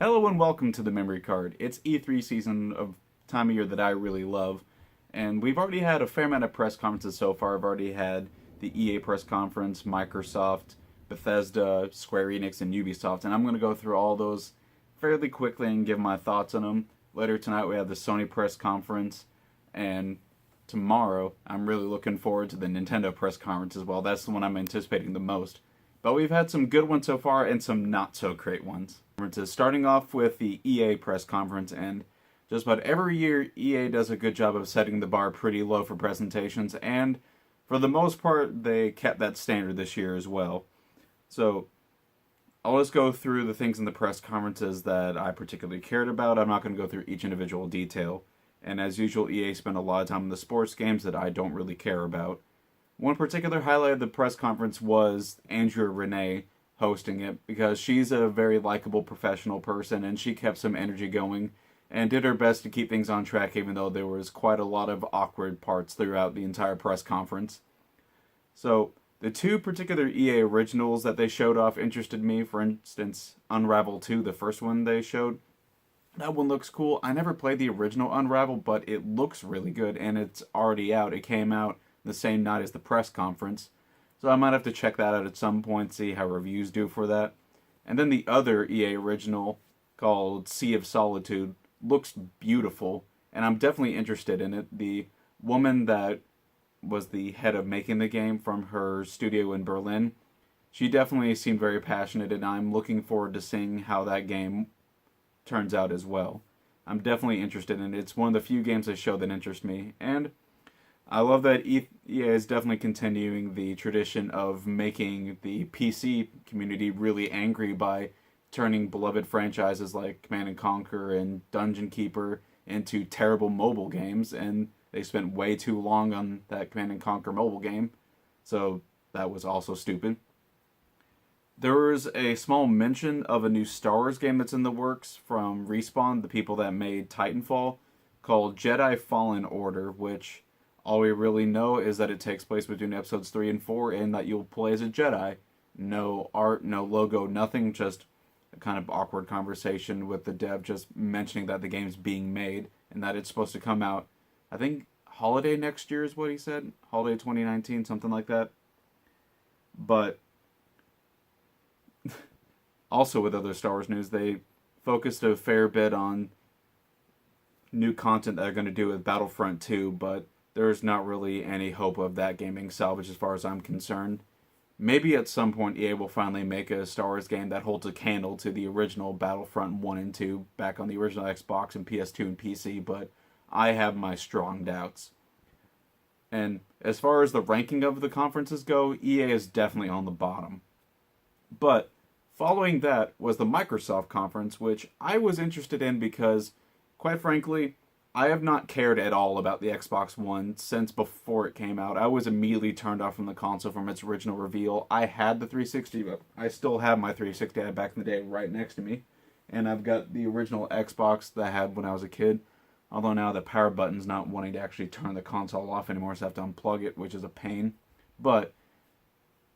Hello and welcome to the Memory Card. It's E3 season of time of year that I really love, and we've already had a fair amount of press conferences so far. I've already had the EA press conference, Microsoft, Bethesda, Square Enix, and Ubisoft, and I'm going to go through all those fairly quickly and give my thoughts on them. Later tonight we have the Sony press conference, and tomorrow I'm really looking forward to the Nintendo press conference as well. That's the one I'm anticipating the most. But we've had some good ones so far and some not so great ones. Starting off with the EA press conference, and just about every year EA does a good job of setting the bar pretty low for presentations, and for the most part they kept that standard this year as well. So I'll just go through the things in the press conferences that I particularly cared about. I'm not going to go through each individual detail. And as usual, EA spent a lot of time on the sports games that I don't really care about. One particular highlight of the press conference was Andrea Renee hosting it, because she's a very likable professional person and she kept some energy going and did her best to keep things on track, even though there was quite a lot of awkward parts throughout the entire press conference. So the two particular EA originals that they showed off interested me. For instance, Unravel 2, the first one they showed. That one looks cool. I never played the original Unravel, but it looks really good and it's already out. It came out the same night as the press conference. So I might have to check that out at some point, see how reviews do for that. And then the other EA original, called Sea of Solitude, looks beautiful, and I'm definitely interested in it. The woman that was the head of making the game from her studio in Berlin, she definitely seemed very passionate, and I'm looking forward to seeing how that game turns out as well. I'm definitely interested in it. It's one of the few games they show that interest me, and I love that EA is definitely continuing the tradition of making the PC community really angry by turning beloved franchises like Command and Conquer and Dungeon Keeper into terrible mobile games, and they spent way too long on that Command and Conquer mobile game, so that was also stupid. There was a small mention of a new Star Wars game that's in the works from Respawn, the people that made Titanfall, called Jedi Fallen Order, which all we really know is that it takes place between episodes 3 and 4 and that you'll play as a Jedi. No art, no logo, nothing, just a kind of awkward conversation with the dev just mentioning that the game's being made and that it's supposed to come out, I think, holiday next year is what he said. Holiday 2019, something like that. But also with other Star Wars news, they focused a fair bit on new content that they're going to do with Battlefront 2, but there's not really any hope of that game being salvaged as far as I'm concerned. Maybe at some point EA will finally make a Star Wars game that holds a candle to the original Battlefront 1 and 2 back on the original Xbox and PS2 and PC, but I have my strong doubts. And as far as the ranking of the conferences go, EA is definitely on the bottom. But following that was the Microsoft conference, which I was interested in because, quite frankly, I have not cared at all about the Xbox One since before it came out. I was immediately turned off from the console from its original reveal. I had the 360, but I still have my 360 I had back in the day right next to me. And I've got the original Xbox that I had when I was a kid. Although now the power button's not wanting to actually turn the console off anymore, so I have to unplug it, which is a pain. But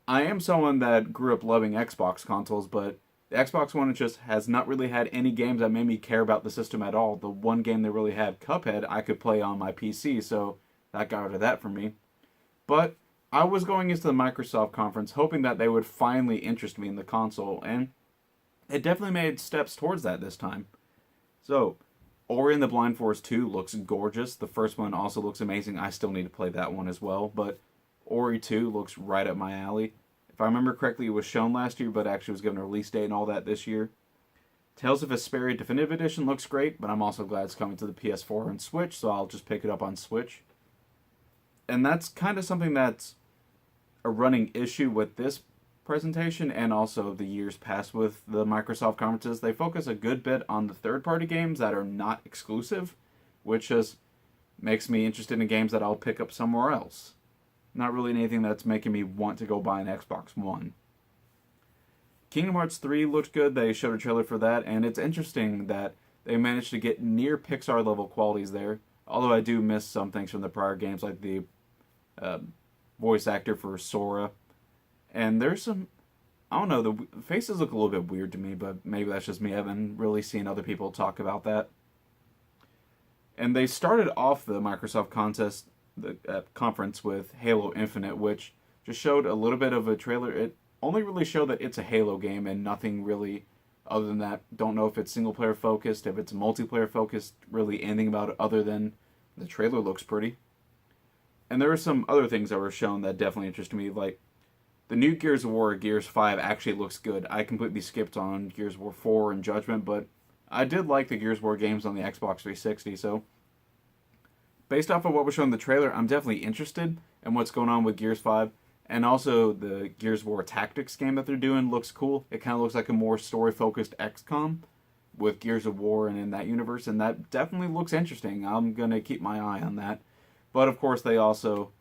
I am someone that grew up loving Xbox consoles, but the Xbox One just has not really had any games that made me care about the system at all. The one game they really had, Cuphead, I could play on my PC, so that got rid of that for me. But I was going into the Microsoft conference hoping that they would finally interest me in the console, and it definitely made steps towards that this time. So, Ori and the Blind Forest 2 looks gorgeous. The first one also looks amazing. I still need to play that one as well, but Ori 2 looks right up my alley. If I remember correctly, it was shown last year, but actually was given a release date and all that this year. Tales of Vesperia Definitive Edition looks great, but I'm also glad it's coming to the PS4 and Switch, so I'll just pick it up on Switch. And that's kind of something that's a running issue with this presentation and also the years past with the Microsoft conferences. They focus a good bit on the third-party games that are not exclusive, which just makes me interested in games that I'll pick up somewhere else. Not really anything that's making me want to go buy an Xbox One. Kingdom Hearts 3 looked good. They showed a trailer for that, and it's interesting that they managed to get near Pixar level qualities there. Although I do miss some things from the prior games, like the voice actor for Sora. And there's some I don't know, the faces look a little bit weird to me, but maybe that's just me. I haven't really seen other people talk about that. And they started off the Microsoft conference with Halo Infinite, which just showed a little bit of a trailer. It only really showed that it's a Halo game and nothing really other than that. Don't know if it's single player focused, if it's multiplayer focused, really anything about it other than the trailer looks pretty. And there were some other things that were shown that definitely interested me, like the new Gears of War, Gears 5, actually looks good. I completely skipped on Gears of War 4 and Judgment, but I did like the Gears of War games on the Xbox 360, so based off of what was shown in the trailer, I'm definitely interested in what's going on with Gears 5. And also, the Gears of War Tactics game that they're doing looks cool. It kind of looks like a more story-focused XCOM with Gears of War and in that universe, and that definitely looks interesting. I'm going to keep my eye on that. But, of course, they also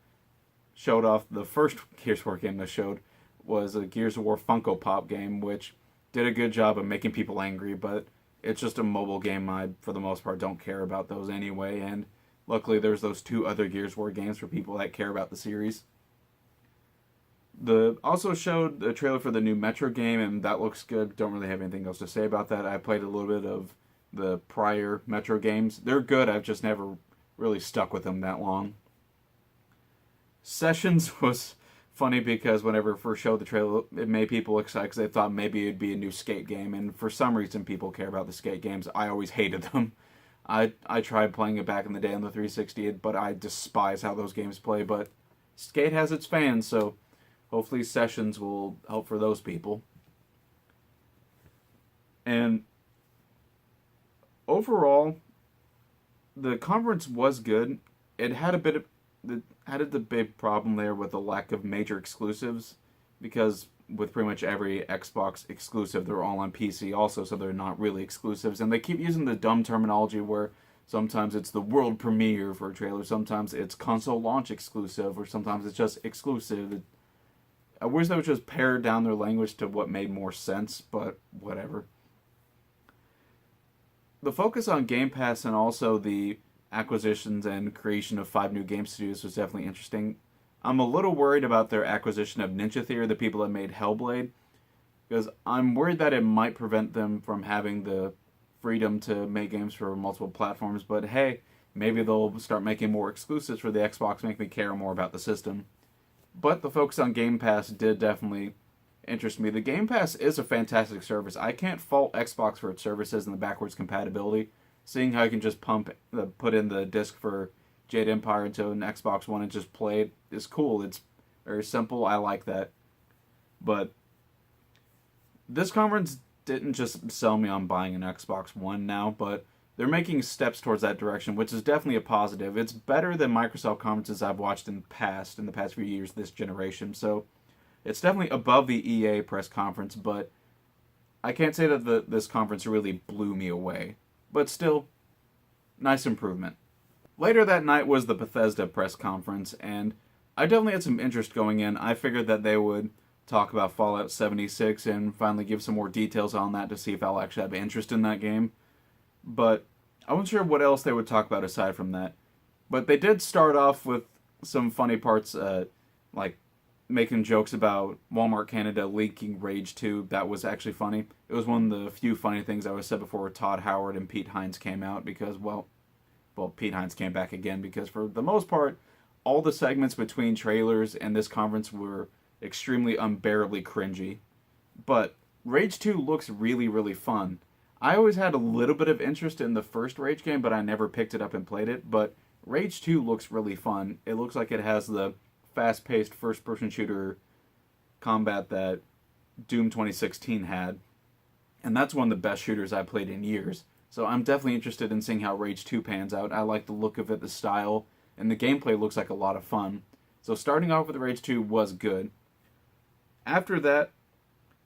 showed off the first Gears of War game they showed was a Gears of War Funko Pop game, which did a good job of making people angry, but it's just a mobile game. I, for the most part, don't care about those anyway, and luckily there's those two other Gears of War games for people that care about the series. The also showed the trailer for the new Metro game, and that looks good. Don't really have anything else to say about that. I played a little bit of the prior Metro games. They're good. I've just never really stuck with them that long. Sessions was funny because whenever it first showed the trailer, it made people excited because they thought maybe it'd be a new skate game, and for some reason people care about the skate games. I always hated them. I tried playing it back in the day on the 360, but I despise how those games play, but skate has its fans, so hopefully Sessions will help for those people. And overall, the conference was good. It had the big problem there with the lack of major exclusives, because with pretty much every Xbox exclusive, they're all on PC also, so they're not really exclusives. And they keep using the dumb terminology where sometimes it's the world premiere for a trailer, sometimes it's console launch exclusive, or sometimes it's just exclusive. I wish they would just pare down their language to what made more sense, but whatever. The focus on Game Pass and also the acquisitions and creation of 5 new game studios was definitely interesting. I'm a little worried about their acquisition of Ninja Theory, the people that made Hellblade, because I'm worried that it might prevent them from having the freedom to make games for multiple platforms, but hey, maybe they'll start making more exclusives for the Xbox, make me care more about the system. But the focus on Game Pass did definitely interest me. The Game Pass is a fantastic service. I can't fault Xbox for its services and the backwards compatibility. Seeing how you can just put in the disc for Jade Empire into an Xbox One and just play it is cool. It's very simple. I like that. But this conference didn't just sell me on buying an Xbox One now, but they're making steps towards that direction, which is definitely a positive. It's better than Microsoft conferences I've watched in the past few years, this generation. So it's definitely above the EA press conference, but I can't say that this conference really blew me away. But still, nice improvement. Later that night was the Bethesda press conference, and I definitely had some interest going in. I figured that they would talk about Fallout 76 and finally give some more details on that to see if I'll actually have interest in that game. But I wasn't sure what else they would talk about aside from that. But they did start off with some funny parts, like making jokes about Walmart Canada leaking Rage 2. That was actually funny. It was one of the few funny things that was said before Todd Howard and Pete Hines came out because, well, Pete Hines came back again because for the most part, all the segments between trailers and this conference were extremely unbearably cringy. But Rage 2 looks really, really fun. I always had a little bit of interest in the first Rage game, but I never picked it up and played it. But Rage 2 looks really fun. It looks like it has the fast-paced first-person shooter combat that Doom 2016 had. And that's one of the best shooters I've played in years. So I'm definitely interested in seeing how Rage 2 pans out. I like the look of it, the style, and the gameplay looks like a lot of fun. So starting off with Rage 2 was good. After that,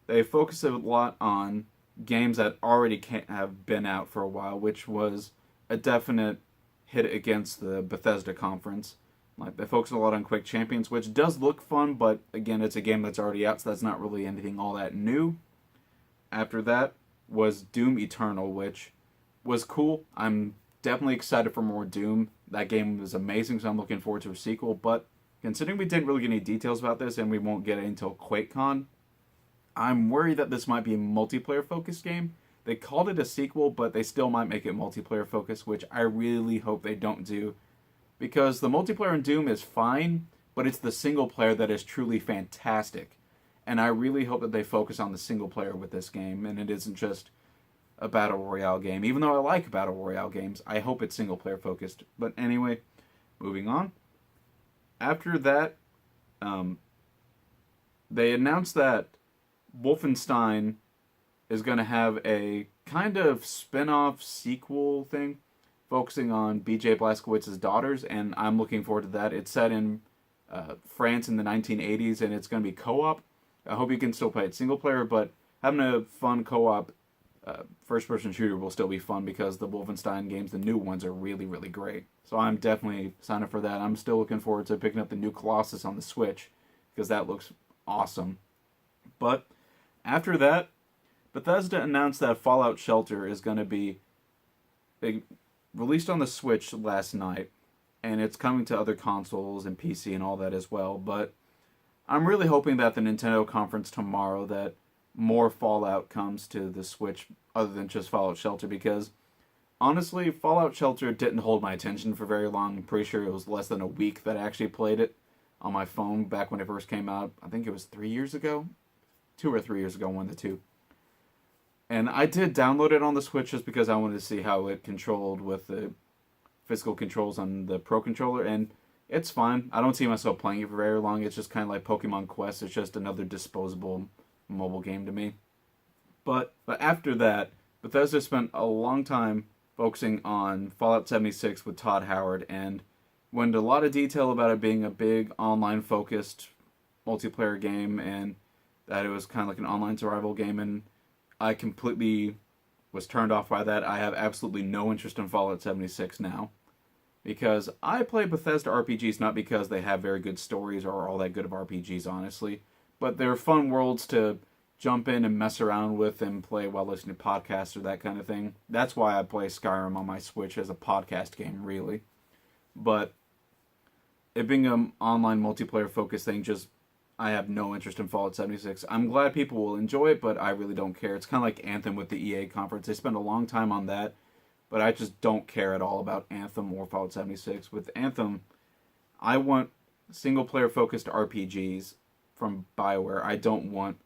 they focused a lot on games that already have been out for a while, which was a definite hit against the Bethesda conference. Like, they focused a lot on Quake Champions, which does look fun, but again, it's a game that's already out, so that's not really anything all that new. After that was Doom Eternal, which was cool. I'm definitely excited for more Doom. That game was amazing, so I'm looking forward to a sequel, but considering we didn't really get any details about this, and we won't get it until QuakeCon, I'm worried that this might be a multiplayer focused game. They called it a sequel, but they still might make it multiplayer focused, which I really hope they don't do. Because the multiplayer in Doom is fine, but it's the single player that is truly fantastic. And I really hope that they focus on the single player with this game, and it isn't just a battle royale game. Even though I like battle royale games, I hope it's single player focused. But anyway, moving on. After that, they announced that Wolfenstein is going to have a kind of spin-off sequel thing focusing on BJ Blazkowicz's daughters, and I'm looking forward to that. It's set in France in the 1980s, and it's going to be co-op. I hope you can still play it single player, but having a fun co-op first-person shooter will still be fun because the Wolfenstein games, the new ones, are really, really great. So I'm definitely signing up for that. I'm still looking forward to picking up the new Colossus on the Switch because that looks awesome. But after that, Bethesda announced that Fallout Shelter is going to be released on the Switch last night, and it's coming to other consoles and PC and all that as well. But I'm really hoping that the Nintendo conference tomorrow that more Fallout comes to the Switch other than just Fallout Shelter, because honestly, Fallout Shelter didn't hold my attention for very long. I'm pretty sure it was less than a week that I actually played it on my phone back when it first came out. I think it was 3 years ago. 2 or 3 years ago, one of the two. And I did download it on the Switch just because I wanted to see how it controlled with the physical controls on the Pro Controller, and it's fine. I don't see myself playing it for very long. It's just kind of like Pokemon Quest. It's just another disposable mobile game to me. But after that, Bethesda spent a long time focusing on Fallout 76 with Todd Howard, and went into a lot of detail about it being a big online-focused multiplayer game, and that it was kind of like an online survival game, and I completely was turned off by that. I have absolutely no interest in Fallout 76 now, because I play Bethesda RPGs not because they have very good stories or are all that good of RPGs, honestly, but they're fun worlds to jump in and mess around with and play while listening to podcasts or that kind of thing. That's why I play Skyrim on my Switch as a podcast game, really. But it being an online multiplayer focused thing, just I have no interest in Fallout 76. I'm glad people will enjoy it, but I really don't care. It's kind of like Anthem with the EA conference. They spent a long time on that, but I just don't care at all about Anthem or Fallout 76. With Anthem, I want single-player focused RPGs from BioWare. I don't want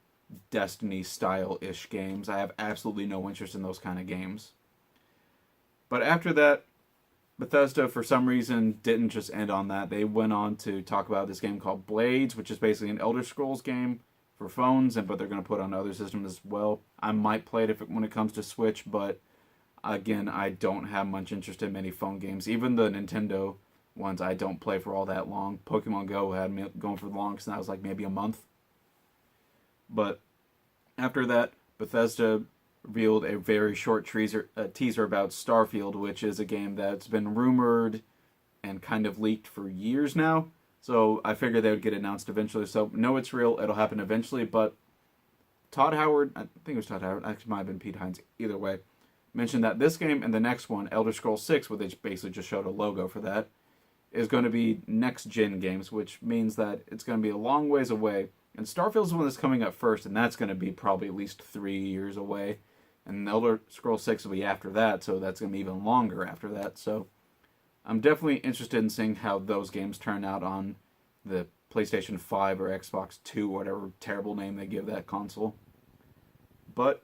Destiny-style-ish games. I have absolutely no interest in those kind of games. But after that, Bethesda, for some reason, didn't just end on that. They went on to talk about this game called Blades, which is basically an Elder Scrolls game for phones, but they're going to put it on other systems as well. I might play it when it comes to Switch, but again, I don't have much interest in many phone games. Even the Nintendo ones I don't play for all that long. Pokemon Go had me going for the longest, and that was like maybe a month. But after that, Bethesda revealed a very short teaser about Starfield, which is a game that's been rumored and kind of leaked for years now. So I figured they would get announced eventually. So no, it's real. It'll happen eventually. But Todd Howard, I think it was Todd Howard, actually might have been Pete Hines, either way, mentioned that this game and the next one, Elder Scrolls 6, where they basically just showed a logo for that, is going to be next-gen games, which means that it's going to be a long ways away. And Starfield's the one that's coming up first, and that's going to be probably at least 3 years away. And Elder Scrolls 6 will be after that, so that's going to be even longer after that. So I'm definitely interested in seeing how those games turn out on the PlayStation 5 or Xbox 2, whatever terrible name they give that console. But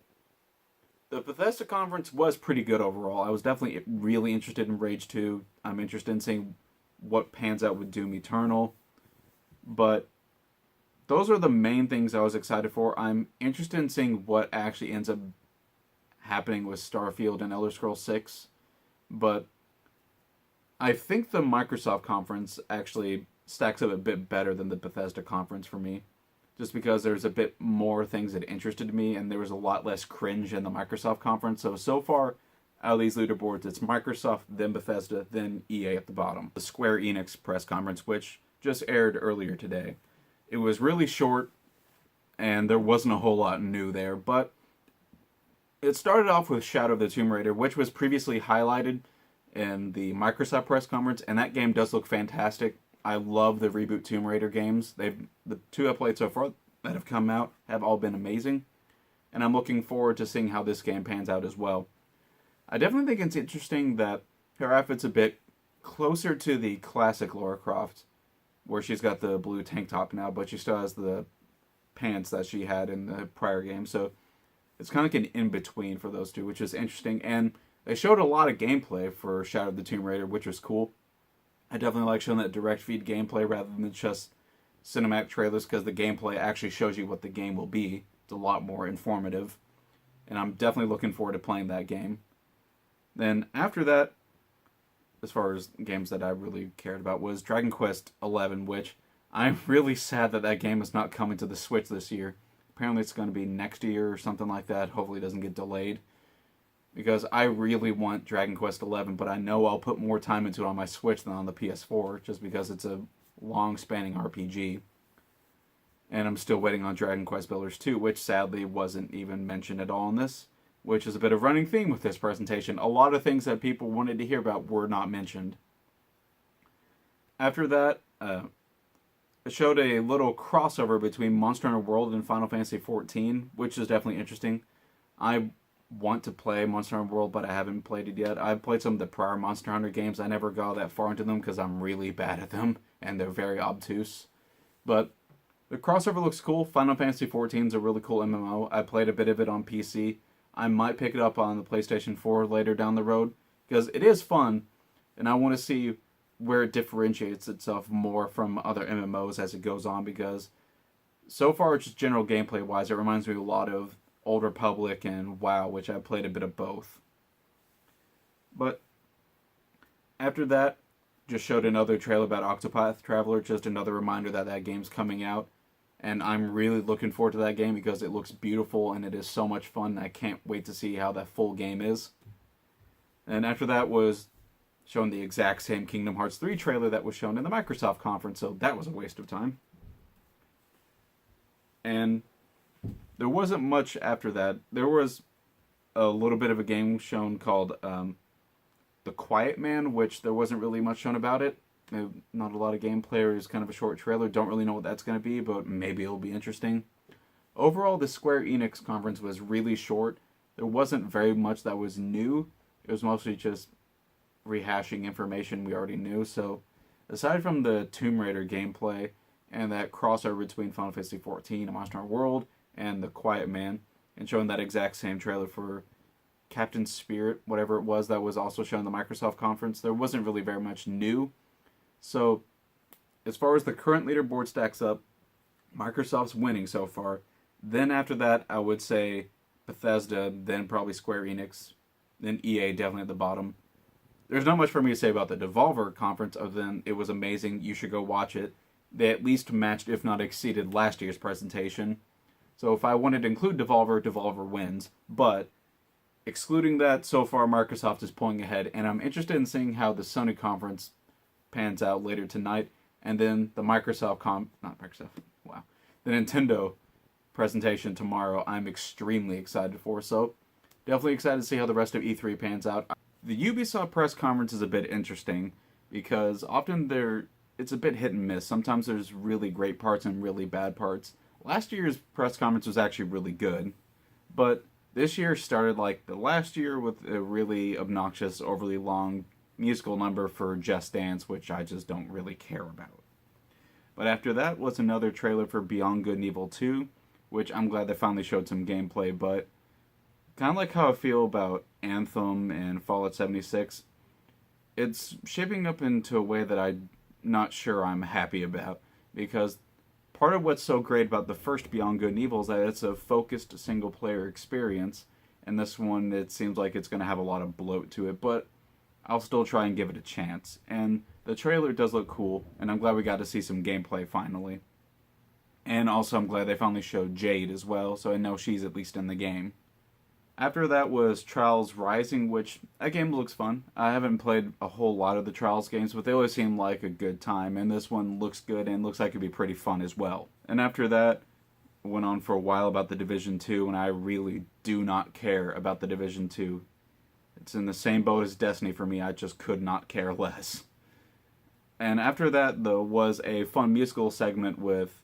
the Bethesda conference was pretty good overall. I was definitely really interested in Rage 2. I'm interested in seeing what pans out with Doom Eternal. But those are the main things I was excited for. I'm interested in seeing what actually ends up happening with Starfield and Elder Scrolls 6. But I think the Microsoft conference actually stacks up a bit better than the Bethesda conference for me. Just because there's a bit more things that interested me, and there was a lot less cringe in the Microsoft conference. So far, out of these leaderboards, it's Microsoft, then Bethesda, then EA at the bottom. The Square Enix press conference, which just aired earlier today. It was really short, and there wasn't a whole lot new there, but it started off with Shadow of the Tomb Raider, which was previously highlighted in the Microsoft press conference, and that game does look fantastic. I love the reboot Tomb Raider games. The two I've played so far, that have come out have all been amazing, and I'm looking forward to seeing how this game pans out as well. I definitely think it's interesting that her outfit's a bit closer to the classic Lara Croft, where she's got the blue tank top now, but she still has the pants that she had in the prior game. So it's kind of like an in-between for those two, which is interesting. And they showed a lot of gameplay for Shadow of the Tomb Raider, which was cool. I definitely like showing that direct feed gameplay rather than just cinematic trailers, because the gameplay actually shows you what the game will be. It's a lot more informative. And I'm definitely looking forward to playing that game. Then after that, as far as games that I really cared about, was Dragon Quest XI, which I'm really sad that that game is not coming to the Switch this year. Apparently it's going to be next year or something like that. Hopefully it doesn't get delayed. Because I really want Dragon Quest XI, but I know I'll put more time into it on my Switch than on the PS4, just because it's a long-spanning RPG. And I'm still waiting on Dragon Quest Builders 2, which sadly wasn't even mentioned at all in this, which is a bit of a running theme with this presentation. A lot of things that people wanted to hear about were not mentioned. After that, it showed a little crossover between Monster Hunter World and Final Fantasy XIV, which is definitely interesting. I want to play Monster Hunter World, but I haven't played it yet. I've played some of the prior Monster Hunter games. I never got that far into them because I'm really bad at them, and they're very obtuse. But the crossover looks cool. Final Fantasy XIV is a really cool MMO. I played a bit of it on PC. I might pick it up on the PlayStation 4 later down the road, because it is fun, and I want to see where it differentiates itself more from other MMOs as it goes on, because so far, just general gameplay-wise, it reminds me a lot of Old Republic and WoW, which I played a bit of both. But after that, just showed another trailer about Octopath Traveler, just another reminder that that game's coming out. And I'm really looking forward to that game because it looks beautiful and it is so much fun. I can't wait to see how that full game is. And after that was shown the exact same Kingdom Hearts 3 trailer that was shown in the Microsoft conference, so that was a waste of time. And there wasn't much after that. There was a little bit of a game shown called The Quiet Man, which there wasn't really much shown about it. Not a lot of gameplay, or just kind of a short trailer. Don't really know what that's going to be, but maybe it'll be interesting. Overall, the Square Enix conference was really short. There wasn't very much that was new. It was mostly just rehashing information we already knew. So, aside from the Tomb Raider gameplay and that crossover between Final Fantasy XIV and Monster Hunter World and The Quiet Man, and showing that exact same trailer for Captain Spirit, whatever it was, that was also shown in the Microsoft conference, there wasn't really very much new. So, as far as the current leaderboard stacks up, Microsoft's winning so far. Then after that, I would say Bethesda, then probably Square Enix, then EA definitely at the bottom. There's not much for me to say about the Devolver conference other than it was amazing. You should go watch it. They at least matched, if not exceeded, last year's presentation. So if I wanted to include Devolver, Devolver wins. But excluding that, so far Microsoft is pulling ahead, and I'm interested in seeing how the Sony conference pans out later tonight, and then the the Nintendo presentation tomorrow I'm extremely excited for, so definitely excited to see how the rest of E3 pans out. The Ubisoft press conference is a bit interesting, because often it's a bit hit and miss. Sometimes there's really great parts and really bad parts. Last year's press conference was actually really good, but this year started like the last year with a really obnoxious, overly long musical number for Just Dance, which I just don't really care about. But after that was another trailer for Beyond Good and Evil 2, which I'm glad they finally showed some gameplay, but kind of like how I feel about Anthem and Fallout 76, it's shaping up into a way that I'm not sure I'm happy about, because part of what's so great about the first Beyond Good and Evil is that it's a focused single-player experience, and this one, it seems like it's going to have a lot of bloat to it, but I'll still try and give it a chance. And the trailer does look cool, and I'm glad we got to see some gameplay finally. And also I'm glad they finally showed Jade as well, so I know she's at least in the game. After that was Trials Rising, which, that game looks fun. I haven't played a whole lot of the Trials games, but they always seem like a good time, and this one looks good and looks like it'd be pretty fun as well. And after that, went on for a while about the Division 2, and I really do not care about the Division 2. It's in the same boat as Destiny for me. I just could not care less. And after that, though, was a fun musical segment with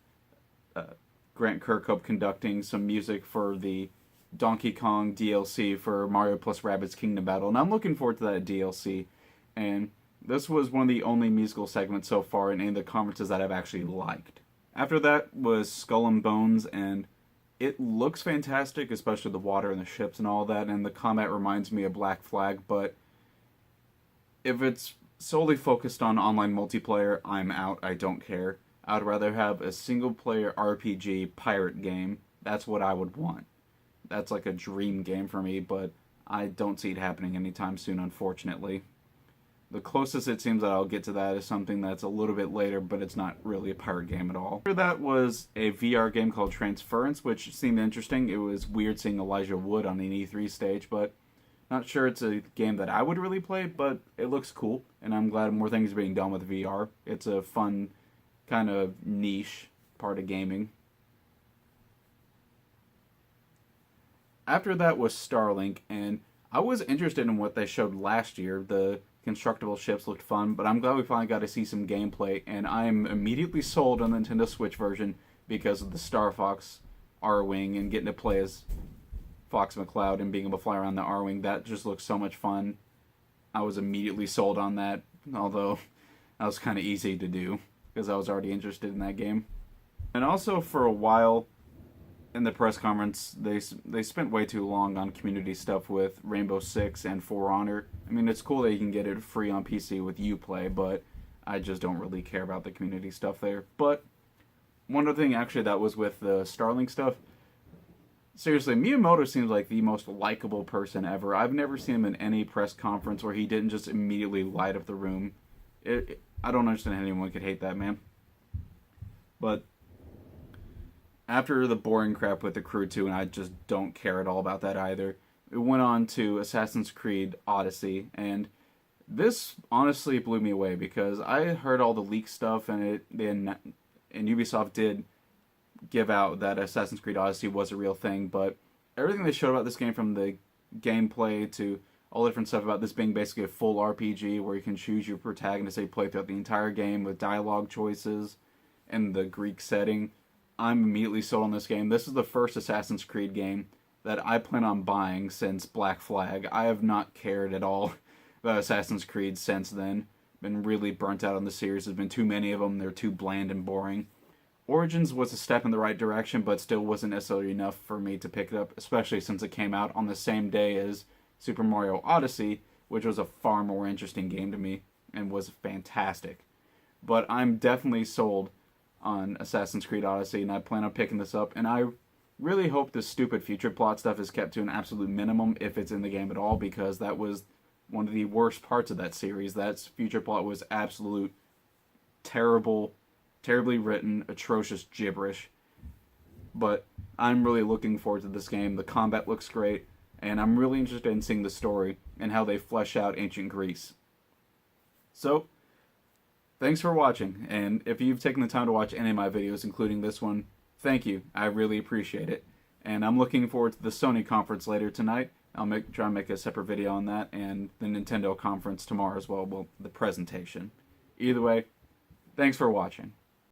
Grant Kirkhope conducting some music for the Donkey Kong DLC for Mario plus Rabbids Kingdom Battle, and I'm looking forward to that DLC. And this was one of the only musical segments so far in any of the conferences that I've actually liked. After that was Skull and Bones, and it looks fantastic, especially the water and the ships and all that, and the combat reminds me of Black Flag, but if it's solely focused on online multiplayer, I'm out. I don't care. I'd rather have a single-player RPG pirate game. That's what I would want. That's like a dream game for me, but I don't see it happening anytime soon, unfortunately. The closest it seems that I'll get to that is something that's a little bit later, but it's not really a pirate game at all. After that was a VR game called Transference, which seemed interesting. It was weird seeing Elijah Wood on an E3 stage, but not sure it's a game that I would really play, but it looks cool, and I'm glad more things are being done with VR. It's a fun, kind of niche part of gaming. After that was Starlink, and I was interested in what they showed last year. The constructible ships looked fun, but I'm glad we finally got to see some gameplay, and I am immediately sold on the Nintendo Switch version because of the Star Fox R-Wing and getting to play as Fox McCloud and being able to fly around the R-Wing. That just looks so much fun. I was immediately sold on that, although that was kind of easy to do because I was already interested in that game. And also for a while in the press conference, they spent way too long on community stuff with Rainbow Six and For Honor. I mean, it's cool that you can get it free on PC with Uplay, but I just don't really care about the community stuff there. But one other thing actually that was with the Starlink stuff, seriously, Miyamoto seems like the most likable person ever. I've never seen him in any press conference where he didn't just immediately light up the room. I don't understand how anyone could hate that man. But after the boring crap with the Crew 2, and I just don't care at all about that either, it went on to Assassin's Creed Odyssey, and this honestly blew me away because I heard all the leak stuff, and Ubisoft did give out that Assassin's Creed Odyssey was a real thing, but everything they showed about this game, from the gameplay to all the different stuff about this being basically a full RPG where you can choose your protagonist that you play throughout the entire game with dialogue choices and the Greek setting, I'm immediately sold on this game. This is the first Assassin's Creed game that I plan on buying since Black Flag. I have not cared at all about Assassin's Creed since then. Been really burnt out on the series. There's been too many of them. They're too bland and boring. Origins was a step in the right direction, but still wasn't necessarily enough for me to pick it up, especially since it came out on the same day as Super Mario Odyssey, which was a far more interesting game to me and was fantastic. But I'm definitely sold on Assassin's Creed Odyssey, and I plan on picking this up, and I really hope this stupid future plot stuff is kept to an absolute minimum if it's in the game at all, because that was one of the worst parts of that series. That future plot was absolute terrible, terribly written, atrocious gibberish. But I'm really looking forward to this game. The combat looks great, and I'm really interested in seeing the story and how they flesh out ancient Greece. So, thanks for watching, and if you've taken the time to watch any of my videos, including this one, thank you. I really appreciate it. And I'm looking forward to the Sony conference later tonight. I'll try and make a separate video on that, and the Nintendo conference tomorrow as well, the presentation. Either way, thanks for watching.